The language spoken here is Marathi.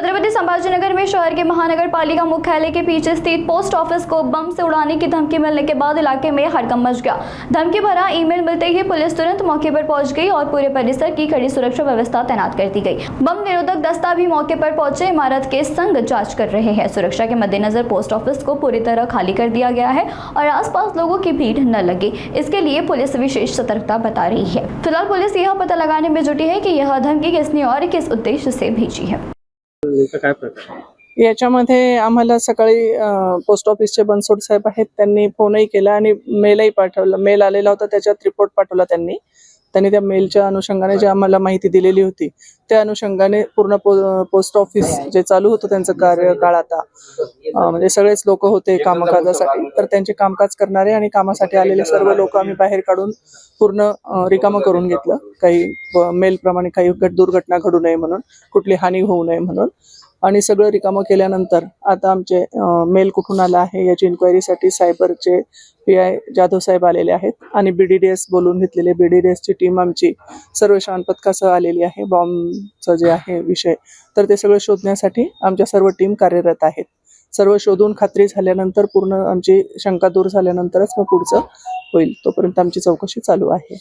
छत्रपति संभाजीनगर में शहर के महानगर पालिका मुख्यालय के पीछे स्थित पोस्ट ऑफिस को बम से उड़ाने की धमकी मिलने के बाद इलाके में हड़कंप मच गया। धमकी भरा ईमेल मिलते ही पुलिस तुरंत मौके पर पहुंच गई और पूरे परिसर की कड़ी सुरक्षा व्यवस्था तैनात कर दी गई। बम निरोधक दस्ता भी मौके पर पहुंचे इमारत के संग जांच कर रहे हैं। सुरक्षा के मद्देनजर पोस्ट ऑफिस को पूरी तरह खाली कर दिया गया है और आसपास लोगों की भीड़ न लगे, इसके लिए पुलिस विशेष सतर्कता बता रही है। फिलहाल पुलिस यह पता लगाने में जुटी है कि यह धमकी किसने और किस उद्देश्य से भेजी है। याच्यामध्ये आम्हाला सकाळी पोस्ट ऑफिसचे बनसोड साहेब आहेत, त्यांनी फोनही केला आणि मेलही पाठवला। मेल आलेला होता, त्याच्यात रिपोर्ट पाठवला त्यांनी त्या मेलच्या अनुषंगाने जे आम्हाला माहिती दिलेली होती त्या अनुषंगाने पूर्ण पोस्ट ऑफिस जे चालू होतं त्यांचं कार्यकाळ आता म्हणजे सगळेच लोक होते कामकाजासाठी, तर त्यांचे कामकाज करणारे आणि कामासाठी आलेले सर्व लोक आम्ही बाहेर काढून पूर्ण रिकामं करून घेतलं। काही मेल प्रमाणे काही दुर्घटना घडू नये म्हणून, कुठली हानी होऊ नये म्हणून, आणि सगळं रिकामं केल्यानंतर आता आमचे मेल कुठून आला आहे याची इन्क्वायरीसाठी सायबरचे PI जाधव साहेब आलेले आहेत आणि BDDS बोलून घेतलेले BDDS ची टीम आमची सर्व श्वान पथकासह आलेली आहे। बॉम्बचं जे आहे विषय तर ते सगळं शोधण्यासाठी आमच्या सर्व टीम कार्यरत आहेत। सर्व शोधून खात्री झाल्यानंतर पूर्ण आमची शंका दूर झाल्यानंतरच मग पुढचं होईल, तोपर्यंत आमची चौकशी चालू आहे।